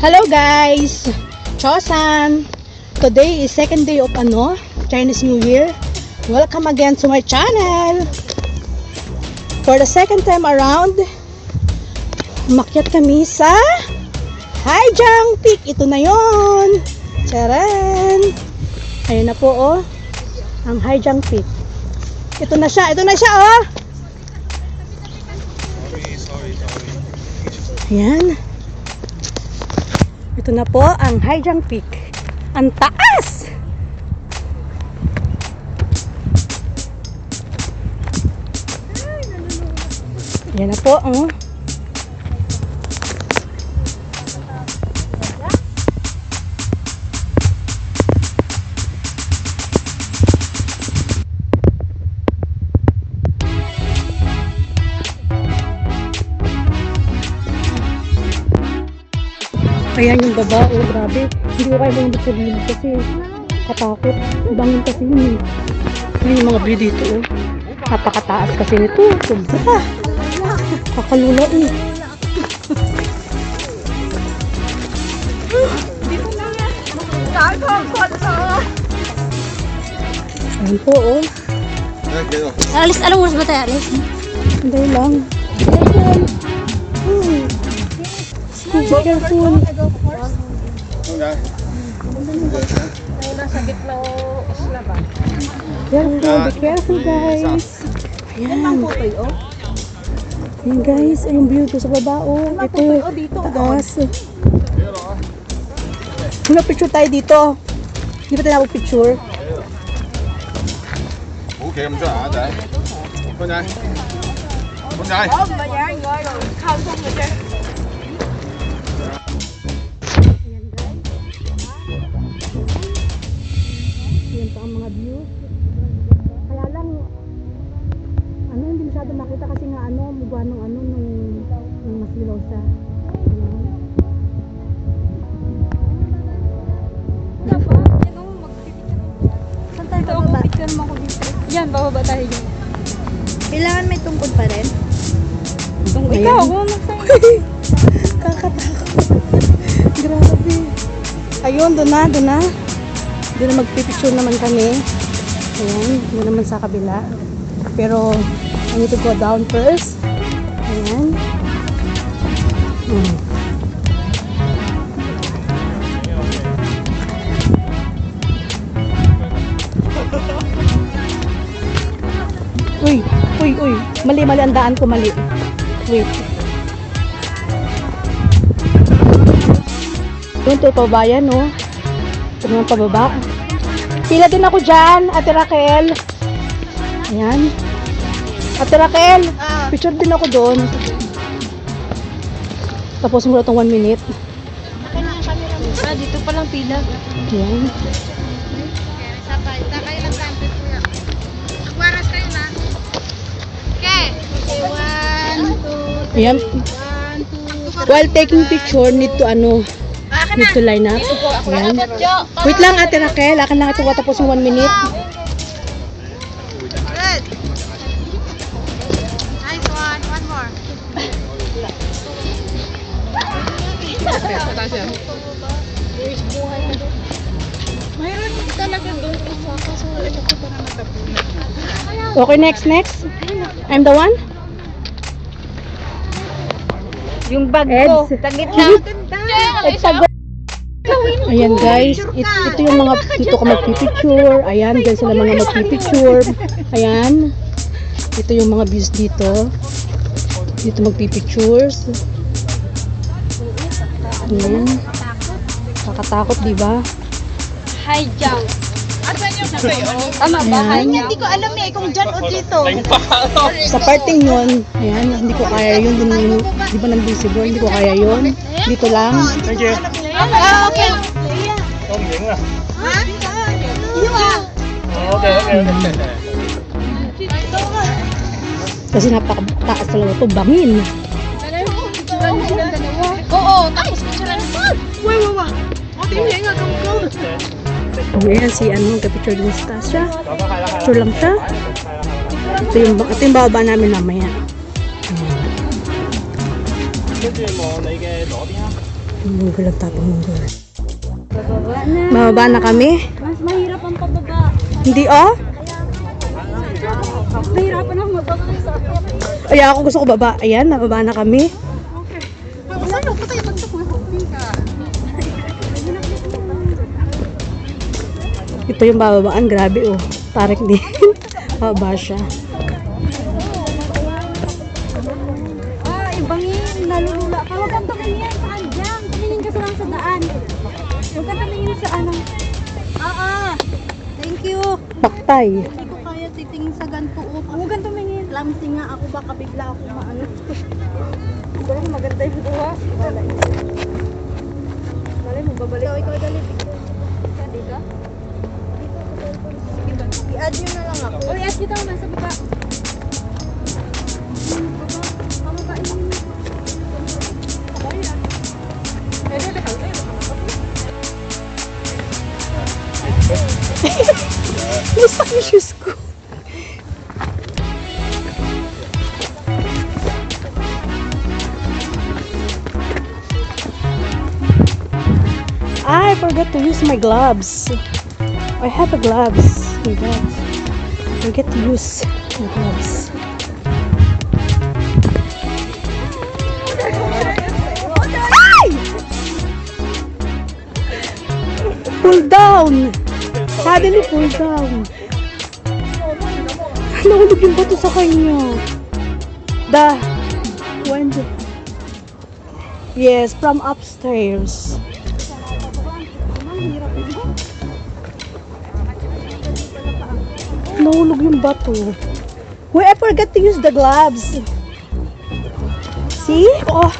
Hello guys! Chosan! Today is second day of Chinese New Year. Welcome again to my channel! For the second time around, umakyat kami sa Haijiang Peak. Ito na yon. Charan! Ayun na po oh, ang Haijiang Peak. Ito na siya oh! Ayan. Ito na po ang Haijiang Peak. Ang taas! Ayan na po oh. Ayan yung baba, oh grabe. Hindi ko kaya bumundok sa gilid kasi katakot. Bangin kasi yun eh. Ayan yung mga view dito oh. Napakataas kasi nito. Sobra. Kakalula eh. Ayan po oh. Alis, anong oras ba tayo alis? Hindi lang. Be careful. Be careful guys. Ayan. Ayan guys, ayun view ko sa baba oh. Ito, taas. Picture tayo dito. Hindi pa tayo picture. Okay, không sợ đấy. Con trai. Con trai. Yan pa ang mga view. Kaya lang, hindi masyado makita kasi nga mugwa nung mas lilaw siya. Saan tayo bababa? Picture mo ako dito. Yan, bababa tayo dyan. Kailangan may tungkod pa rin? Ayan. Ikaw, ako magsayo. Kakatakot. Grabe. Ayun, doon na. Doon na magpipicture naman kami. Ayan, doon naman sa kabila. Pero, I need to go down first. Ayan. Uy. Mali ang daan ko, mali. Wait. Yun, ito pabayan, no? Ito naman pababa. Pila din ako dyan, Ate Raquel. Ayan. Ate Raquel, picture din ako doon. Tapos mo na itong 1 minute. Dito palang pila. Ayan. Ayan. While taking picture, need to line up. Ayan. Wait lang Ate Raquel, akin lang ito tapos yung 1 minute. Nice one. One more. Mayroon talaga doon isa kaso ito ko para matapunan. Okay, next. I'm the one? Yung bag ko, sa gitna. Ayan guys, ito yung mga dito ka magpipicture. Ayan, dyan sila mga magpipicture. Ayan. Ito yung mga views dito. Dito magpipictures. Ayan. Kakatakot, diba? Haijiang. Asan yung kayo? Tama ba? Ayan. Hindi ko alam kung dyan o dito. Sa parting yun, ayan, hindi ko kaya yun. Di ba nandun si Bro? Hindi ko kaya yun. Dito lang. Thank you. Okay. Không những à. Ha? Iyo Okay. Kasi napakataas talaga ito. Bangin. Oo, tapos na siya lang. Wow. O, tingnan nga kung ko. Ayan, si kapicture din sa taas siya. Picture lang siya. Ito yung bababa namin mamaya. Munggol ang tapang munggol. Bababa na. Bababa na kami. Mas mahirap ang pababa. Hindi oh. Mas mahirapan ako magbaba sa akin. Ay, ako gusto ko baba. Ayan, nababa na kami. Ito yung bababaan. Grabe oh. Tarik din. Bababa siya. Ah, ibangin. Nalulula ka. Huwag kang tumingin. Saan dyan? Tumingin ka lang sa daan. Huwag kang tumingin sa ano. Thank you. Paktay. Hindi ko kaya titingin sa ganito. Huwag kang tumingin. Lamsi nga ako. Baka bigla ako maano. Pero maganda yung buha. Malay mo, babalik. Ikaw dali. Hindi ka? I-add nyo na lang ako. Uy, add kita mo sa baba. Nastak yung shoes ko. I forgot to use my gloves. I have a gloves. My God. I forget to use my gloves. Ay! Pull down! Suddenly pull down. Nahulog yung bato sa kanya. Yes, from upstairs. Nahulog yung bato. Wait, I forgot to use the gloves. See? Oh,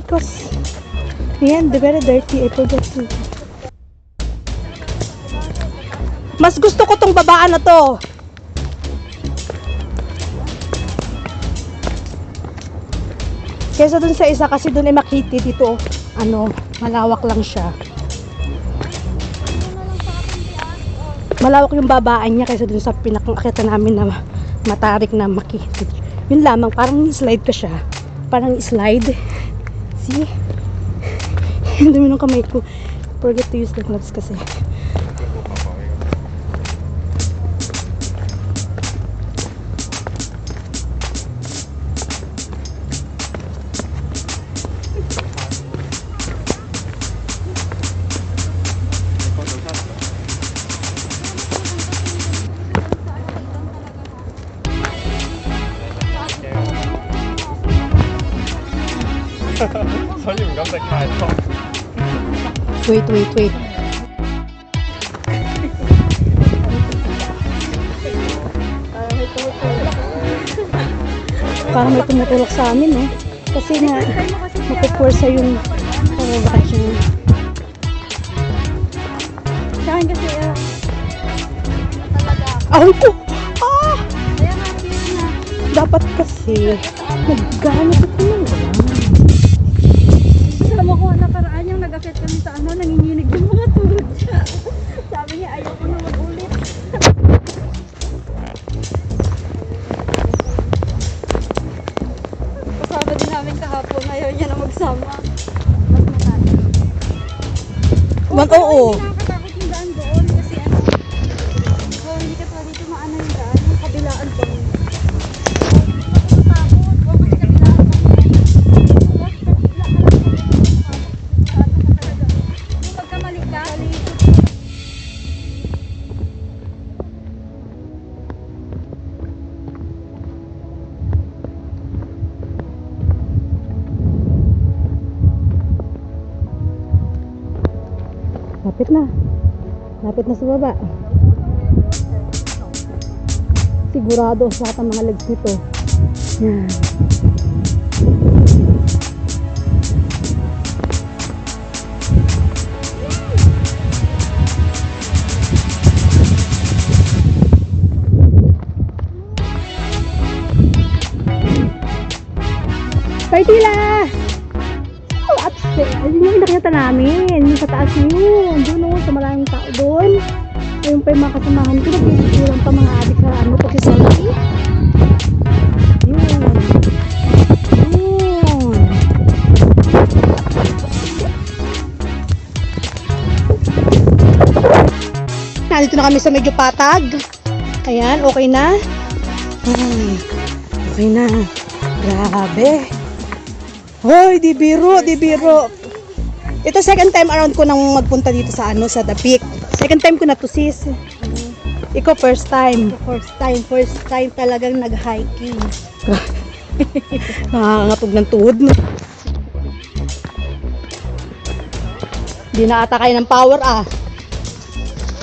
because yan, they're very dirty. I forgot to. Mas gusto ko tong babaan na to. Kaysa dun sa isa kasi dun ay makiti dito. Ano, malawak lang siya. Malawak yung babaan niya kaysa dun sa pinakakita namin na matarik na makiti. Yun lamang, parang slide ka siya. Parang slide. See? Yung dumi ng kamay ko. Forget to use the gloves kasi. Wait. Parang may tumutulak sa amin, eh. Kasi nga, mapipwersa yung bakasyon. Sa akin kasi, Ay ko! Ah! kaya nga, yun na. Dapat kasi, nagganap ito ng Kasama ko nakaraan yung nag-affect kami sa ano, nanginginig yung mga tuhod siya. Sabi niya, ayoko na mag-ulit. Kasama din namin kahapon, ayaw niya na magsama. Mas matali. Oo. Nakakatakot yung daan doon kasi ano, hindi ka pala dito maano yung daan, yung kabilaan pa mo. Lapit na sa baba. Sigurado sa lahat ng mga legs nito. Yan. Partila! Oh, upstairs. Yung nakita namin. Yung sa taas yun. Doon sa maraming tao doon. Ayun pa yung mga kasamahan ko. Nagpipisuran pa mga adik sa ano po si Salty. Yun. Yun. Dito na kami sa medyo patag. Ayan, okay na. Ay, okay na. Grabe. Hoy, di biro, di biro. Ito second time around ko nang magpunta dito sa ano, sa The Peak. Second time ko na to, sis. Ikaw first time. First time talagang nag-hiking. Nakakatog ng tuhod, no? Di na ata kayo ng power, ah.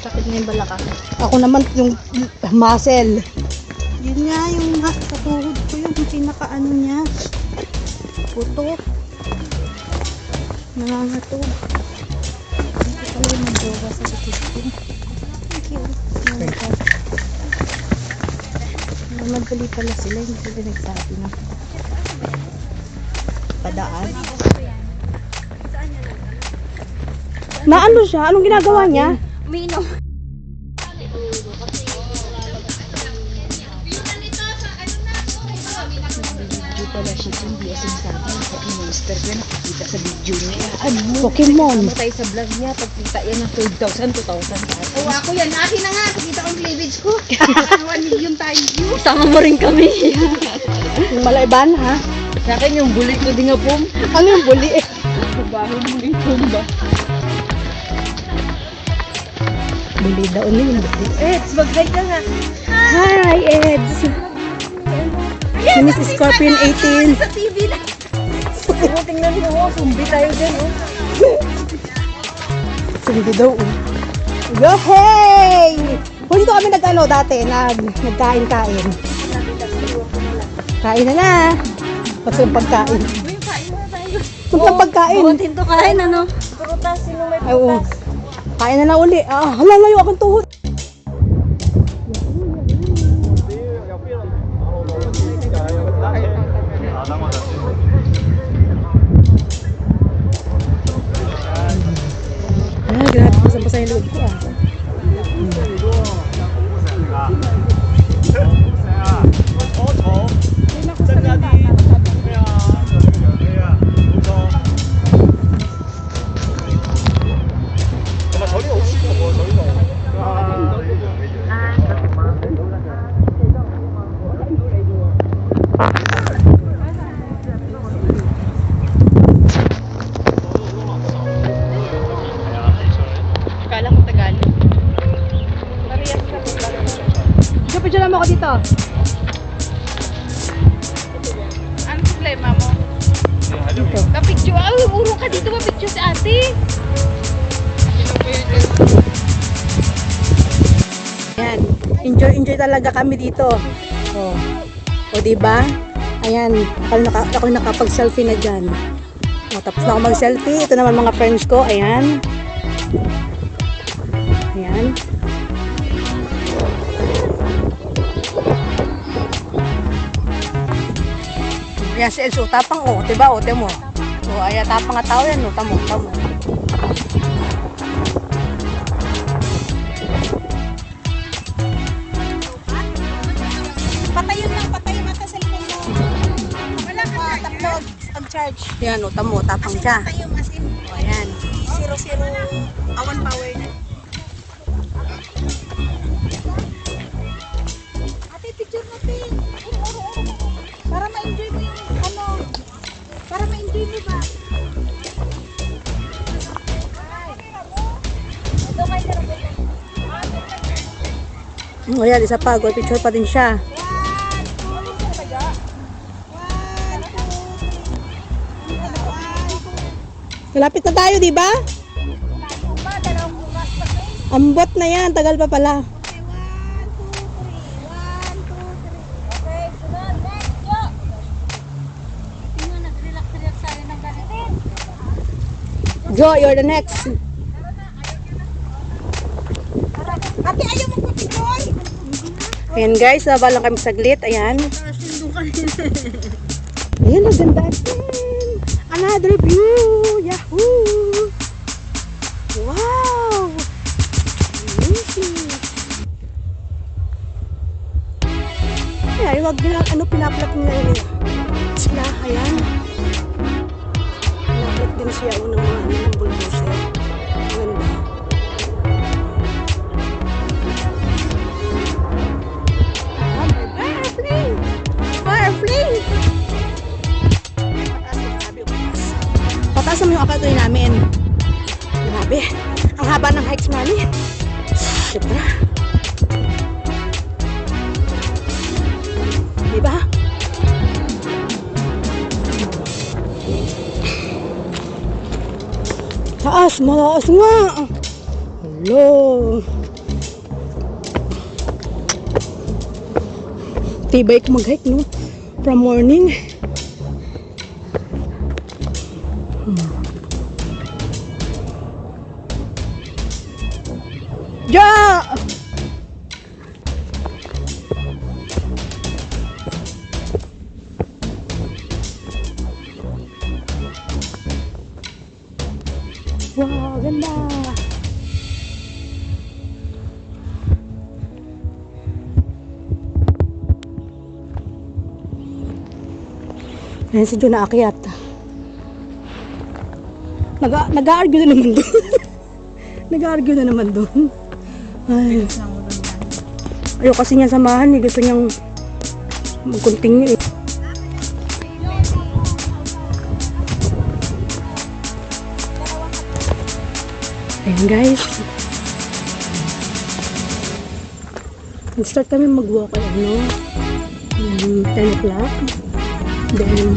Sakit na yung balakang. Ako naman yung muscle. Yun nga, yung sa tuhod ko yung pinaka-ano niya. Putok. Nangangatog. Hindi ko pala yung mag-yoga sa likod ko. Thank you. Madali pala sila, hindi sila nagsabi na padaan. Na ano siya? Anong ginagawa niya? Umiinom. Video pala siya hindi asin sa akin. Sa monster ko nakikita sa video niya. Pokemon. Ano tayo sa vlog niya, pagkita yan ng 12,000, 2,000. Oo, ako yan. Akin na nga. Pakita ko yung cleavage ko. 1 million tayo view. Sama mo rin kami. Yung malaiban, ha? Sa akin yung bulit ko di nga po. Ano yung buli eh? Baho mo rin po ba? Buli daw na yung buli. Eds, mag-hi ka nga. Hi, Eds! Si Miss Scorpion 18. Sa TV na. Tingnan mo, sumbi tayo dyan. Sumbi daw. Yo, hey! Kung dito kami nag-ano dati, nagkain-kain. Kain na na. Pag yung pagkain. Kung yung pagkain. Buhatin to kain, ano? Prutas, sino may Ay, oo. Kain na uli. Ah, halalayo akong tuhod. Ah, grabe. Pasang-pasa yung loob ko, ah. Akala ko Tagalog. Picture mo ako dito. Ano problema mo? Dito. Kapicture, urong ka dito, mapicture si ate. Ayan. Enjoy talaga kami dito. Oh. O, diba? Ayan. Ako nakapag-selfie na dyan. O, tapos na ako mag-selfie. Ito naman mga friends ko. Ayan. Ayan. Ayan si Elso. Tapang o. Diba? O, mo. O, ayan. Tapang nga tao yan. O, tamo. Patayin mata cellphone mo. Wala ka takbo pag-charge. Ayan. O, tamo. Tapang siya. Patayin as in O, ayan. 0 awan power na. Ate, picture natin. Para ma-enjoy mo yung ano. Para ma-enjoy mo ba? Ito kayo na O, ayan. Isa pa. Gold picture pa din siya. Malapit na tayo, di ba? Ambot na yan. Tagal pa pala. Jo, you're the next. Ate, ayaw mo po Joy. Ayan guys, baba lang kami saglit. Ayan. Ayan, ang ganda. Another view. Yahoo! Wow! Amazing. Ayan, wag nila, pinaplat nila yun. Sila, ayan. Pinaplat din siya ng bulldozer. Ganda. Mataas naman yung akatoy namin. Grabe. Ang haba ng hikes namin. Sobra. Diba? Taas, mataas nga. Hello. Tibay ko mag-hike, no? From morning. Ja! Wow, ganda! Ayan si Jun na aakyat. Nag-a-argue na naman doon. Nag-a-argue na naman doon. Ay. Ayaw kasi niya samahan eh. Gusto niyang mag-continue eh. Ayan guys. Nag-start kami mag-walk ay 10 o'clock. Then,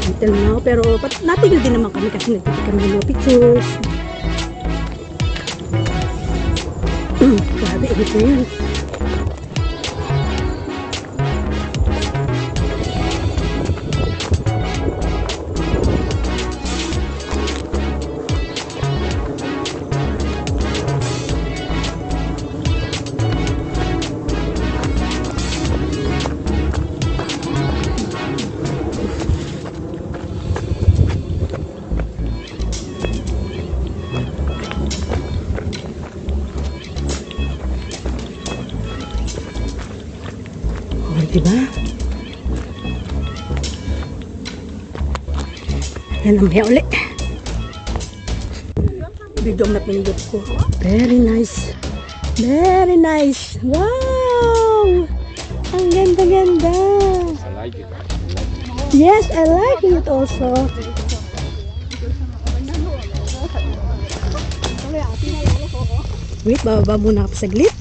until now. Pero natigil din naman kami kasi nagtitip kami ng mga pictures. Grabe, init na yun. Diba? Yan, mamaya ulit. Video na pinindot ko. Very nice. Very nice. Wow! Ang ganda-ganda. I like it. Yes, I like it also. Wait, bababa muna ako saglit.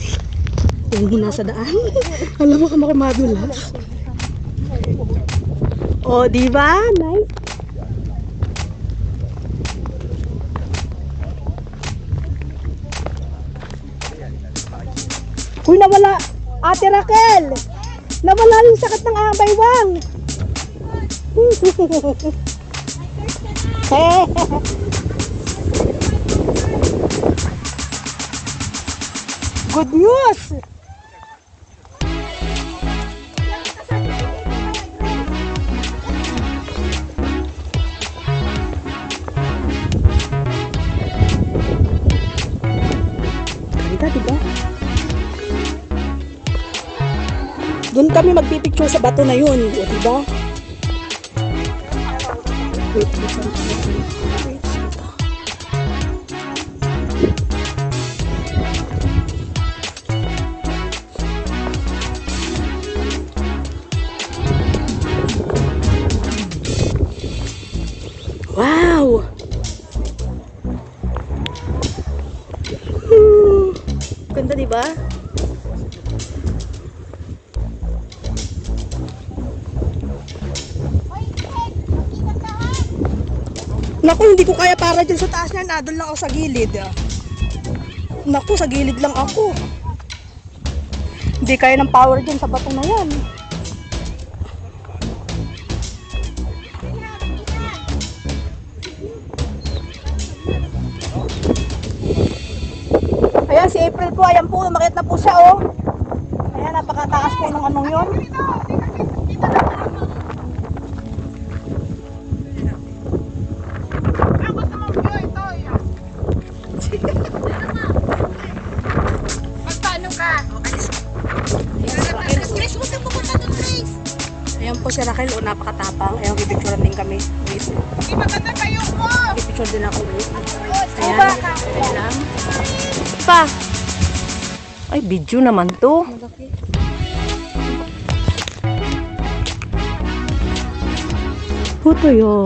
Yan muna sa daan. Alam mo kung ako madulas. O, diba? Nice. Uy, nawala. Ate Raquel. Nawala yung sakit ng baywang. Good news. Ganda, diba? Doon kami magpipicture sa bato na yun, diba? Wait, wow! Ganda, diba? Naku, hindi ko kaya para dyan sa taas na. Nadol lang ako sa gilid. Naku, sa gilid lang ako. Hindi kaya ng power dyan sa bato na yan. Ayan, si April po. Ayan po, umakyat na po siya, oh. Ayan, napakataas po ng anong yun. Magpaano ka? Chris, huwag kang pupunta doon, Chris. Ayan po si Raquel, oh, napakatapang. Ayan, pipicturean din kami. Wait. Hindi maganda kayo mo. Pipicture din ako, wait. Ayan. Ayan lang. Pa! Ay, video naman to. Puto yo.